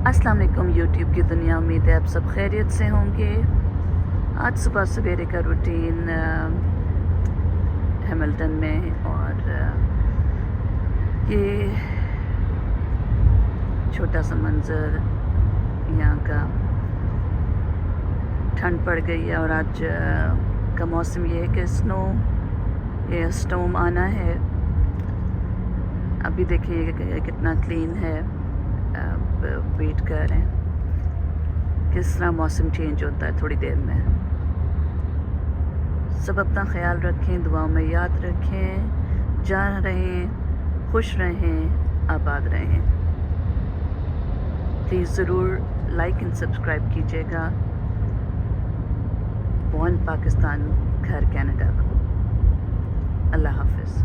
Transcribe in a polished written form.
अस्सलाम वालेकुम यूट्यूब की दुनिया, उम्मीद है आप सब खैरियत से होंगे। आज सुबह सवेरे का रूटीन हैमिल्टन में, और ये छोटा सा मंज़र यहाँ का। ठंड पड़ गई है और आज का मौसम ये है कि स्टॉर्म आना है। अभी देखिए कितना क्लीन है। अब वेट कर रहे हैं किस तरह मौसम चेंज होता है थोड़ी देर में। सब अपना ख्याल रखें, दुआओं में याद रखें, जान रहें, खुश रहें, आबाद रहें। प्लीज़ ज़रूर लाइक एंड सब्सक्राइब कीजिएगा बॉर्न पाकिस्तान घर कनाडा को। अल्लाह हाफ़िज़।